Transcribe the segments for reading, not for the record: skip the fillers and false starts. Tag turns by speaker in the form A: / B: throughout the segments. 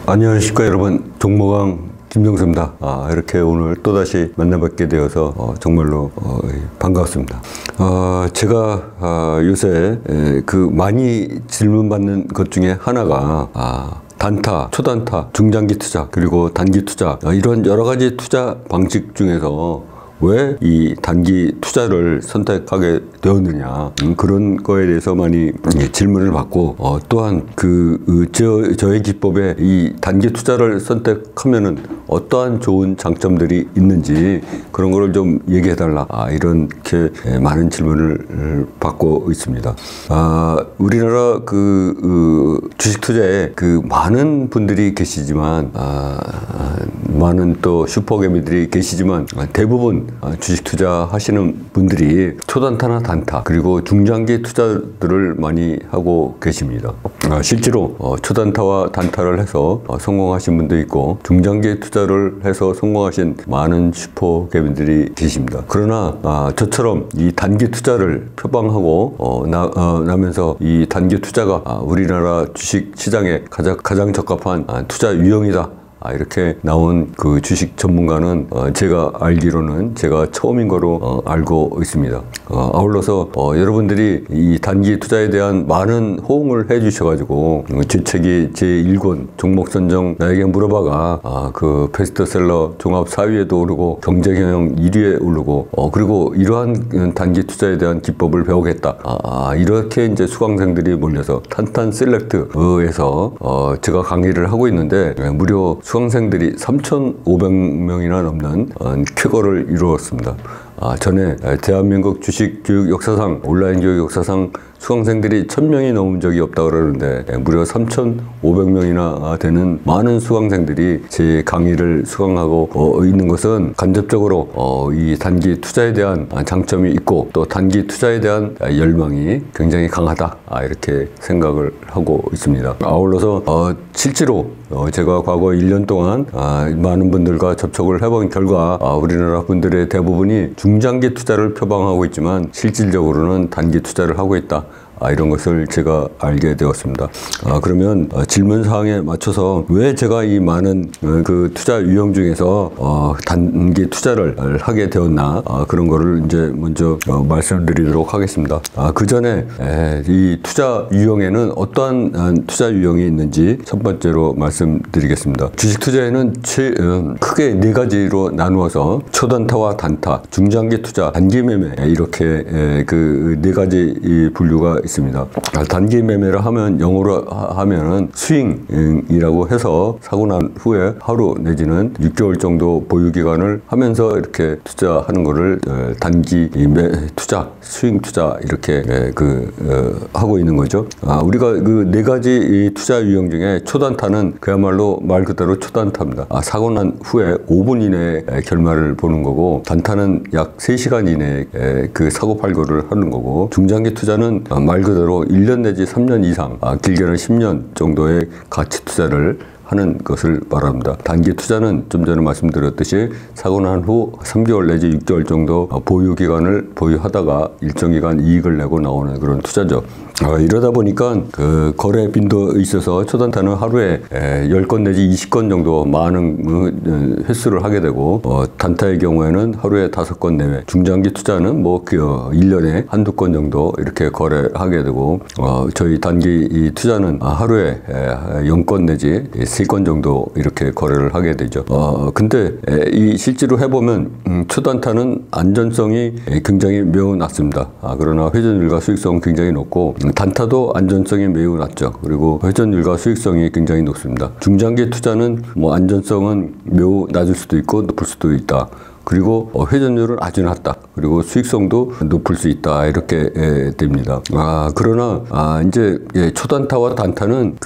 A: 안녕하십니까 여러분, 종모강 김정수입니다. 이렇게 오늘 또다시 만나뵙게 되어서 정말로 반갑습니다. 제가 요새 많이 질문받는 것 중에 하나가 단타, 초단타, 중장기 투자, 그리고 단기 투자, 이런 여러 가지 투자 방식 중에서 왜 이 단기 투자를 선택하게 되었느냐, 그런 거에 대해서 많이 질문을 받고, 또한 저의 기법에 이 단기 투자를 선택하면은 어떠한 좋은 장점들이 있는지 그런 거를 좀 얘기해 달라, 이렇게 많은 질문을 받고 있습니다. 우리나라 주식 투자에 많은 분들이 계시지만, 많은 또 슈퍼개미들이 계시지만, 대부분 주식 투자 하시는 분들이 초단타나 단타, 그리고 중장기 투자들을 많이 하고 계십니다. 실제로 초단타와 단타를 해서 성공하신 분도 있고, 중장기 투자를 해서 성공하신 많은 슈퍼개미들이 계십니다. 그러나 저처럼 이 단기 투자를 표방하고 나면서 이 단기 투자가 우리나라 주식 시장에 가장 적합한 투자 유형이다, 이렇게 나온 그 주식 전문가는 제가 알기로는 제가 처음인 거로 알고 있습니다. 아울러서 여러분들이 이 단기 투자에 대한 많은 호응을 해 주셔가지고 제 책이 제1권 종목 선정 나에게 물어봐가 베스트셀러 종합 4위에도 오르고 경제경영 1위에 오르고, 그리고 이러한 단기 투자에 대한 기법을 배우겠다, 이렇게 이제 수강생들이 몰려서 탄탄 셀렉트에서 제가 강의를 하고 있는데, 무려 수강생들이 3,500명이나 넘는 쾌거를 이루었습니다. 전에 대한민국 주식 교육 역사상, 온라인 교육 역사상 수강생들이 1,000명이 넘은 적이 없다고 그러는데, 무려 3,500명이나 되는 많은 수강생들이 제 강의를 수강하고 있는 것은 간접적으로 이 단기 투자에 대한 장점이 있고, 또 단기 투자에 대한 열망이 굉장히 강하다, 이렇게 생각을 하고 있습니다. 아울러서 실제로 제가 과거 1년 동안 많은 분들과 접촉을 해본 결과, 우리나라 분들의 대부분이 중장기 투자를 표방하고 있지만 실질적으로는 단기 투자를 하고 있다, 이런 것을 제가 알게 되었습니다. 그러면 질문 사항에 맞춰서 왜 제가 이 많은 투자 유형 중에서 단기 투자를 하게 되었나, 그런 거를 이제 먼저 말씀드리도록 하겠습니다. 그 전에 이 투자 유형에는 어떠한 투자 유형이 있는지 첫 번째로 말씀드리겠습니다. 주식 투자에는 크게 네 가지로 나누어서 초단타와 단타, 중장기 투자, 단기 매매, 이렇게 네 가지 분류가 있습니다. 단기 매매를 하면, 영어로 하면은 스윙이라고 해서 사고 난 후에 하루 내지는 6개월 정도 보유 기간을 하면서 이렇게 투자하는 거를 단기 투자, 스윙 투자, 이렇게 하고 있는 거죠. 우리가 네 가지 투자 유형 중에 초단타는 그야말로 말 그대로 초단타입니다. 사고 난 후에 5분 이내에 결말을 보는 거고, 단타는 약 3시간 이내에 사고 팔고를 하는 거고, 중장기 투자는 말 그대로 1년 내지 3년 이상, 길게는 10년 정도의 가치 투자를 하는 것을 말합니다. 단기 투자는 좀 전에 말씀드렸듯이 사고 난 후 3개월 내지 6개월 정도 보유 기간을 보유하다가 일정 기간 이익을 내고 나오는 그런 투자죠. 이러다 보니까 거래 빈도에 있어서 초단타는 하루에 10건 내지 20건 정도 많은 횟수를 하게 되고, 단타의 경우에는 하루에 5건 내외, 중장기 투자는 1년에 한두 건 정도 이렇게 거래하게 되고, 저희 단기 투자는 하루에 0건 내지 3건 정도 이렇게 거래를 하게 되죠. 근데 실제로 해보면 초단타는 안전성이 굉장히 매우 낮습니다. 그러나 회전율과 수익성은 굉장히 높고, 단타도 안전성이 매우 낮죠. 그리고 회전율과 수익성이 굉장히 높습니다. 중장기 투자는 안전성은 매우 낮을 수도 있고 높을 수도 있다. 그리고 회전율은 아주 낮다. 그리고 수익성도 높을 수 있다. 이렇게 됩니다. 그러나 이제 초단타와 단타는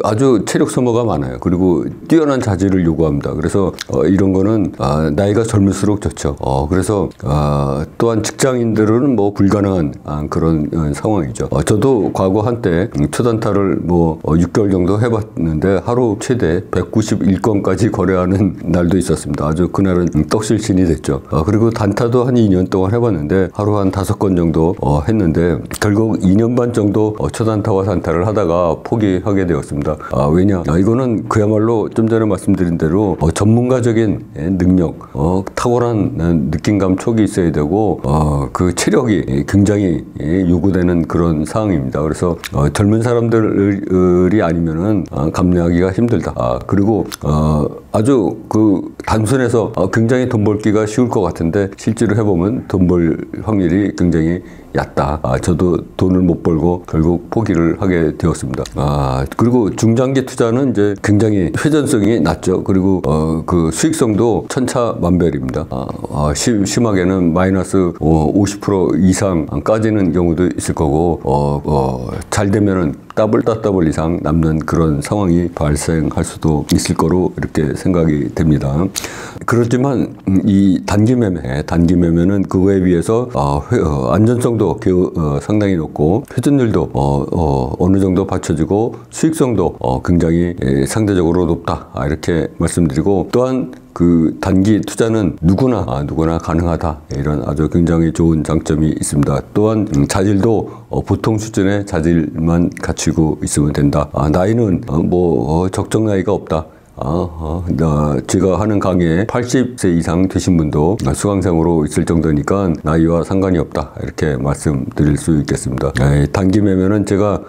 A: 아주 체력 소모가 많아요. 그리고 뛰어난 자질을 요구합니다. 그래서 이런 거는 나이가 젊을수록 좋죠. 그래서 또한 직장인들은 불가능한 그런 상황이죠. 저도 과거 한때 초단타를 6개월 정도 해봤는데 하루 최대 191건까지 거래하는 날도 있었습니다. 아주 그날은 떡실신이 됐죠. 그리고 단타도 한 2년 동안 해봤는데 하루 한 5건 정도 했는데 결국 2년 반 정도 초단타와 단타를 하다가 포기하게 되었습니다. 왜냐? 이거는 그야말로 좀 전에 말씀드린 대로 전문가적인 능력, 탁월한 느낌감 촉이 있어야 되고 그 체력이 굉장히 요구되는 그런 상황입니다. 그래서 젊은 사람들이 아니면은 감내하기가 힘들다. 그리고 아주 그 단순해서 굉장히 돈 벌기가 쉬울 것 같은데 실제로 해보면 돈 벌 확률이 굉장히 얕다. 저도 돈을 못 벌고 결국 포기를 하게 되었습니다. 그리고 중장기 투자는 이제 굉장히 회전성이 낮죠. 그리고 그 수익성도 천차만별입니다. 심하게는 마이너스 50% 이상까지는 경우도 있을 거고 잘 되면은 더블 이상 남는 그런 상황이 발생할 수도 있을 거로 이렇게 생각이 됩니다. 그렇지만 이 단기 매매는 그거에 비해서 안전성도 상당히 높고 회전율도 어느 정도 받쳐지고 수익성도 굉장히 상대적으로 높다. 이렇게 말씀드리고 또한 그 단기 투자는 누구나 가능하다. 이런 아주 굉장히 좋은 장점이 있습니다. 또한 자질도 보통 수준의 자질만 갖추고 있으면 된다. 나이는 적정 나이가 없다. 제가 하는 강의에 80세 이상 되신 분도 수강생으로 있을 정도니까 나이와 상관이 없다. 이렇게 말씀드릴 수 있겠습니다. 단기 매매는 제가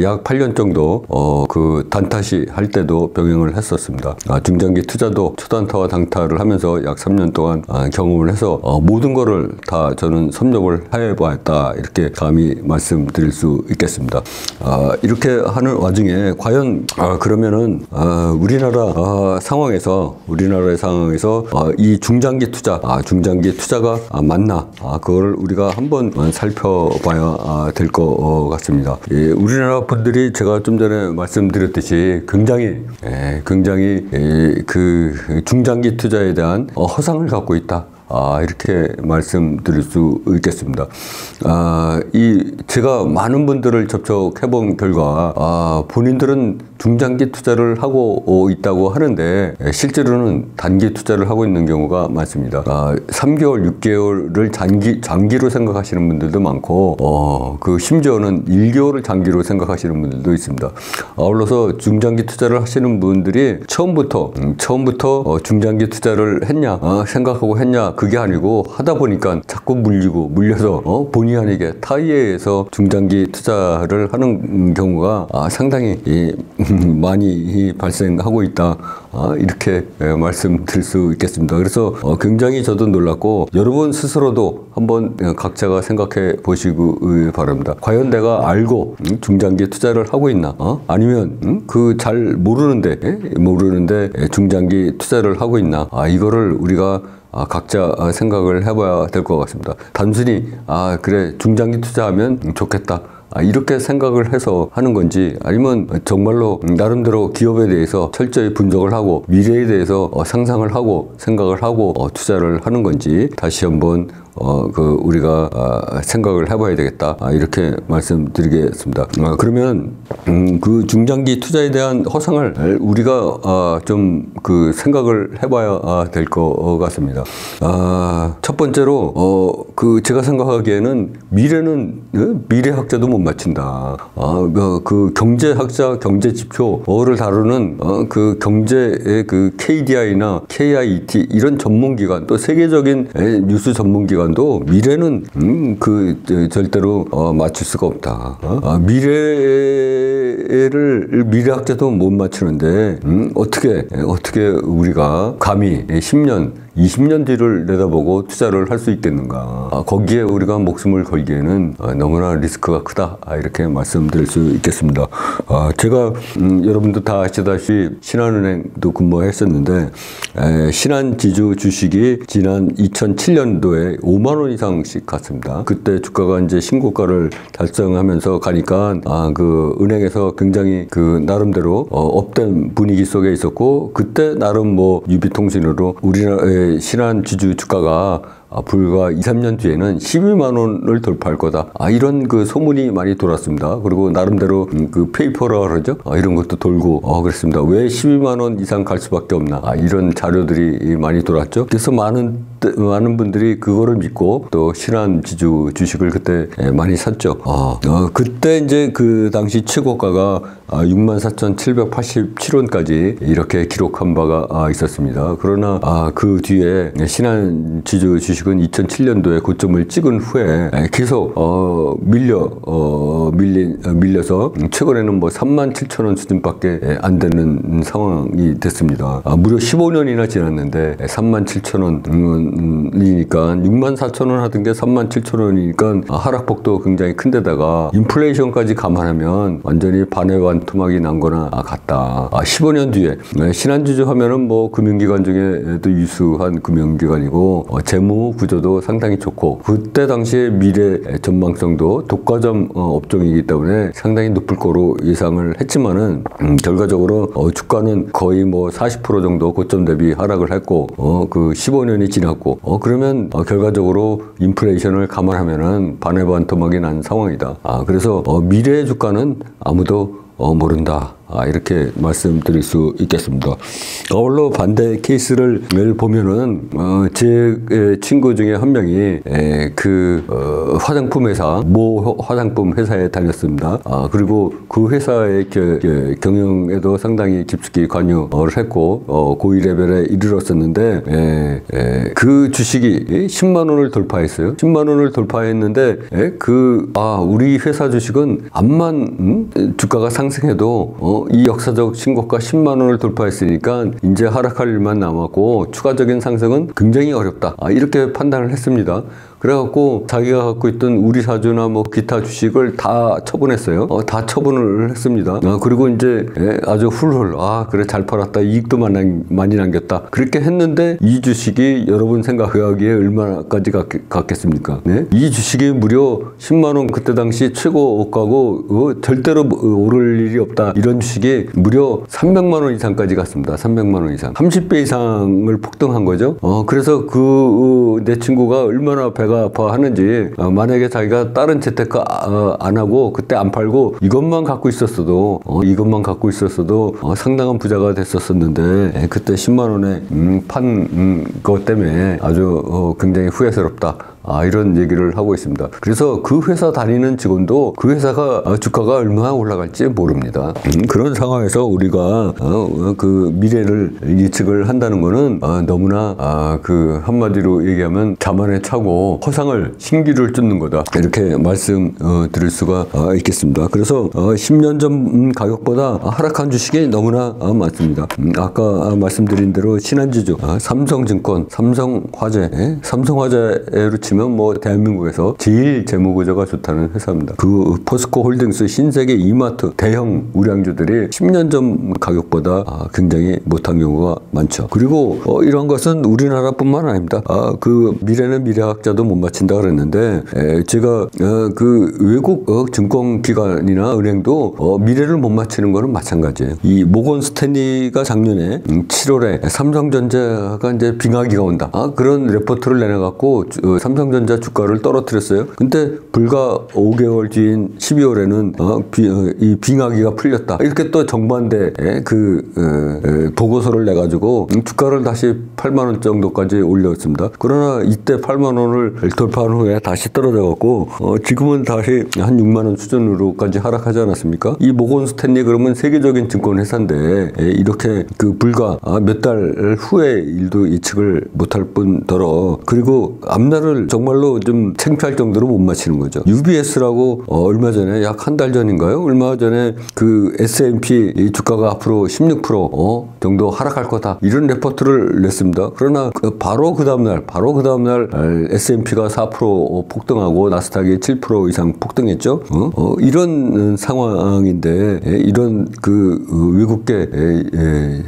A: 약 8년 정도 그 단타시 할 때도 병행을 했었습니다. 중장기 투자도 초단타와 단타를 하면서 약 3년 동안 경험을 해서 모든 거를 다 저는 섭렵을 해보았다. 이렇게 감히 말씀드릴 수 있겠습니다. 이렇게 하는 와중에 과연 그러면은 우리나라의 상황에서 이 중장기 투자가 맞나? 그걸 우리가 한번 살펴봐야 될 것 같습니다. 우리나라 분들이 제가 좀 전에 말씀드렸듯이 굉장히 그 중장기 투자에 대한 허상을 갖고 있다. 이렇게 말씀드릴 수 있겠습니다. 제가 많은 분들을 접촉해 본 결과, 본인들은 중장기 투자를 하고 있다고 하는데, 실제로는 단기 투자를 하고 있는 경우가 많습니다. 3개월, 6개월을 장기로 생각하시는 분들도 많고, 심지어는 1개월을 장기로 생각하시는 분들도 있습니다. 아울러서 중장기 투자를 하시는 분들이 처음부터 중장기 투자를 생각하고 했냐, 그게 아니고 하다 보니까 자꾸 물려서 본의 아니게 타이에 의해서 중장기 투자를 하는 경우가 상당히 많이 발생하고 있다. 이렇게 말씀드릴 수 있겠습니다. 그래서 굉장히 저도 놀랐고 여러분 스스로도 한번 각자가 생각해 보시기 바랍니다. 과연 내가 알고 중장기 투자를 하고 있나? 아니면 그 잘 모르는데 중장기 투자를 하고 있나? 이거를 우리가 각자 생각을 해봐야 될 것 같습니다. 단순히 그래 중장기 투자하면 좋겠다. 이렇게 생각을 해서 하는 건지 아니면 정말로 나름대로 기업에 대해서 철저히 분석을 하고 미래에 대해서 상상을 하고 생각을 하고 투자를 하는 건지 다시 한번 우리가 생각을 해봐야 되겠다. 이렇게 말씀드리겠습니다. 그러면 그 중장기 투자에 대한 허상을 우리가 좀 그 생각을 해봐야 될 것 같습니다. 첫 번째로 제가 생각하기에는 미래학자도 못 맞춘다. 그 경제학자, 경제지표를 다루는 그 경제의 그 KDI나 KIT 이런 전문기관 또 세계적인 뉴스 전문기관도 미래는 절대로 맞출 수가 없다. 미래학자도 못 맞추는데 어떻게 우리가 감히 10년 20년 뒤를 내다보고 투자를 할 수 있겠는가. 거기에 우리가 목숨을 걸기에는 너무나 리스크가 크다. 이렇게 말씀드릴 수 있겠습니다. 제가 여러분도 다 아시다시피 신한은행도 근무했었는데 신한지주 주식이 지난 2007년도에 5만 원 이상씩 갔습니다. 그때 주가가 이제 신고가를 달성하면서 가니까 그 은행에서 굉장히 그 나름대로 업된 분위기 속에 있었고 그때 나름 유비통신으로 우리나라의 신한지주 주가가 불과 2, 3년 뒤에는 12만 원을 돌파할 거다. 이런 그 소문이 많이 돌았습니다. 그리고 나름대로 그 페이퍼라 그러죠. 이런 것도 돌고 그랬습니다. 왜 12만 원 이상 갈 수밖에 없나. 이런 자료들이 많이 돌았죠. 그래서 많은 그때 많은 분들이 그거를 믿고 또 신한지주 주식을 그때 많이 샀죠. 그때 이제 그 당시 최고가가 64,787원까지 이렇게 기록한 바가 있었습니다. 그러나 그 뒤에 신한지주 주식은 2007년도에 고점을 찍은 후에 계속 밀려서 최근에는 뭐 37,000원 수준밖에 안 되는 상황이 됐습니다. 무려 15년이나 지났는데 37,000원이니까 64,000원 하던 게 37,000원이니까 하락폭도 굉장히 큰데다가 인플레이션까지 감안하면 완전히 반토막이 난 거나 같다. 15년 뒤에 신한지주 하면은 뭐 금융기관 중에도 유수한 금융기관이고 재무 구조도 상당히 좋고 그때 당시에 미래 전망성도 독과점 업종이기 때문에 상당히 높을 거로 예상을 했지만은 결과적으로 주가는 거의 뭐 40% 정도 고점 대비 하락을 했고 그 15년이 지났고 그러면 결과적으로 인플레이션을 감안하면은 반토막이 난 상황이다. 그래서 미래의 주가는 아무도 모른다. 이렇게 말씀드릴 수 있겠습니다. 아울러 반대 케이스를 보면은 제 친구 중에 한 명이 화장품 회사 모 화장품 회사에 다녔습니다. 그리고 그 회사의 경영에도 상당히 깊숙이 관여를 했고 고위 레벨에 이르렀었는데 그 주식이 10만 원을 돌파했어요. 10만 원을 돌파했는데 우리 회사 주식은 암만 주가가 상승해도 이 역사적 신고가 10만 원을 돌파했으니까 이제 하락할 일만 남았고 추가적인 상승은 굉장히 어렵다. 이렇게 판단을 했습니다. 그래갖고 자기가 갖고 있던 우리사주나 뭐 기타 주식을 다 처분했어요. 다 처분을 했습니다. 그리고 이제 아주 훌훌 그래 잘 팔았다. 이익도 많이 남겼다. 그렇게 했는데 이 주식이 여러분 생각하기에 얼마까지 갔겠습니까? 네? 이 주식이 무려 10만 원 그때 당시 최고가고 절대로 오를 일이 없다. 이런 주식이 무려 300만 원 이상까지 갔습니다. 300만 원 이상. 30배 이상을 폭등한 거죠. 그래서 내 친구가 얼마나 배가 아파하는지 만약에 자기가 다른 재테크 안 하고 그때 안 팔고 이것만 갖고 있었어도 상당한 부자가 됐었었는데 그때 10만 원에 판 것 때문에 아주 굉장히 후회스럽다. 이런 얘기를 하고 있습니다. 그래서 그 회사 다니는 직원도 그 회사가 주가가 얼마나 올라갈지 모릅니다. 그런 상황에서 우리가 그 미래를 예측을 한다는 거는 너무나 한마디로 얘기하면 자만에 차고 허상을 신기를 쫓는 거다. 이렇게 말씀드릴 수가 있겠습니다. 그래서 10년 전 가격보다 하락한 주식이 너무나 많습니다. 아까 말씀드린 대로 신한지주, 삼성증권, 삼성화재로 치면 뭐 대한민국에서 제일 재무구조가 좋다는 회사입니다. 그 포스코홀딩스, 신세계, 이마트 대형 우량주들이 10년 전 가격보다 굉장히 못한 경우가 많죠. 그리고 이런 것은 우리나라뿐만 아닙니다. 그 미래는 미래학자도 못 맞힌다 그랬는데 제가 그 외국 증권기관이나 은행도 미래를 못 맞히는 거는 마찬가지예요. 이 모건 스탠리가 작년에 7월에 삼성전자가 이제 빙하기가 온다. 그런 레포트를 내놔갖고 삼성전자 주가를 떨어뜨렸어요. 근데 불과 5개월 뒤인 12월에는 이 빙하기가 풀렸다. 이렇게 또 정반대 보고서를 내가지고 주가를 다시 8만 원 정도까지 올렸습니다. 그러나 이때 8만 원을 돌파한 후에 다시 떨어져갖고 지금은 다시 한 6만 원 수준으로까지 하락하지 않았습니까? 이 모건 스탠리 그러면 세계적인 증권 회사인데 이렇게 불과 몇 달 후에 일도 예측을 못할 뿐더러 그리고 앞날을 정말로 좀 창피할 정도로 못 맞히는 거죠. UBS라고 얼마 전에 약 한 달 전인가요? 얼마 전에 그 S&P 주가가 앞으로 16% 정도 하락할 거다. 이런 레포트를 냈습니다. 그러나 바로 그 다음날 S&P가 4% 폭등하고 나스닥이 7% 이상 폭등했죠. 이런 상황인데 이런 외국계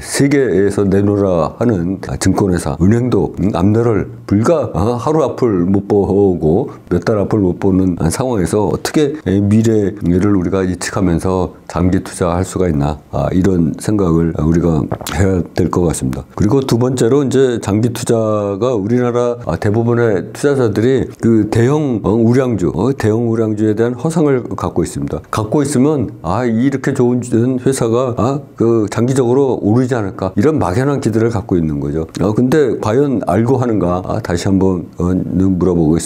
A: 세계에서 내놓으라 하는 증권회사, 은행도 앞날을 불과 하루 앞을 못 보고 몇 달 앞을 못 보는 상황에서 어떻게 미래를 우리가 예측하면서 장기 투자할 수가 있나, 이런 생각을 우리가 해야 될 것 같습니다. 그리고 두 번째로 이제 장기 투자가 우리나라 대부분의 투자자들이 그 대형 우량주에 대한 허상을 갖고 있습니다. 갖고 있으면 이렇게 좋은 회사가 그 장기적으로 오르지 않을까, 이런 막연한 기대를 갖고 있는 거죠. 근데 과연 알고 하는가, 다시 한번 물어보고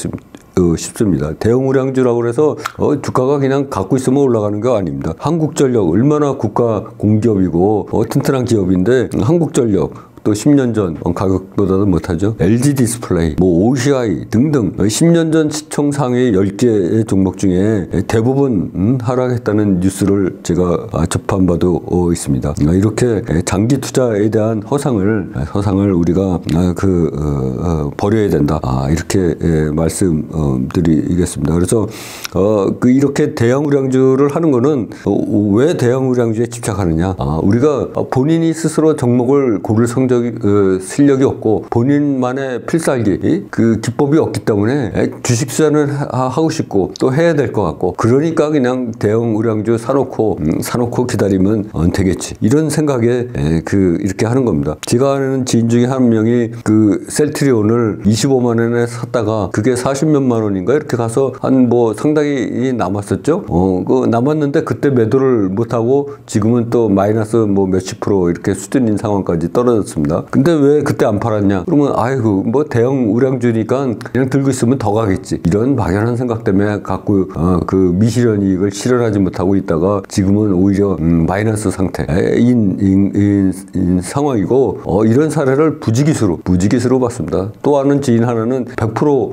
A: 싶습니다. 대형 우량주라고 해서 주가가 그냥 갖고 있으면 올라가는 거 아닙니다. 한국전력 얼마나 국가 공기업이고 튼튼한 기업인데, 한국전력 또 10년 전 가격보다도 못하죠. LG 디스플레이, OCI 등등 10년 전 시총 상위 10개의 종목 중에 대부분 하락했다는 뉴스를 제가 접한 바도 있습니다. 이렇게 장기 투자에 대한 허상을 우리가 버려야 된다. 이렇게 말씀드리겠습니다. 그래서 이렇게 대형 우량주를 하는 거는 왜 대형 우량주에 집착하느냐? 우리가 본인이 스스로 종목을 고를 실력이 없고 본인만의 필살기 그 기법이 없기 때문에 주식 투자는 하고 싶고 또 해야 될 것 같고, 그러니까 그냥 대형 우량주 사놓고 기다리면 되겠지, 이런 생각에 이렇게 하는 겁니다. 제가 아는 지인 중에 한 명이 그 셀트리온을 25만 원에 샀다가 그게 40몇만 원인가 이렇게 가서 상당히 남았었죠. 남았는데 그때 매도를 못하고 지금은 또 마이너스 몇십 프로 이렇게 수준인 상황까지 떨어졌습니다. 근데 왜 그때 안 팔았냐? 그러면 대형 우량주니까 그냥 들고 있으면 더 가겠지, 이런 막연한 생각 때문에 갖고 그 미실현 이익을 실현하지 못하고 있다가 지금은 오히려 마이너스 상태인 상황이고, 이런 사례를 부지기수로 봤습니다. 또 아는 지인 하나는 100%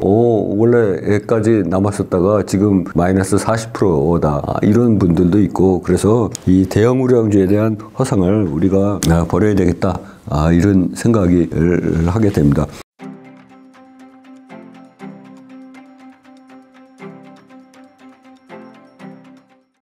A: 원래까지 남았었다가 지금 마이너스 40%다, 이런 분들도 있고, 그래서 이 대형 우량주에 대한 허상을 우리가 버려야 되겠다, 이런 생각을 하게 됩니다.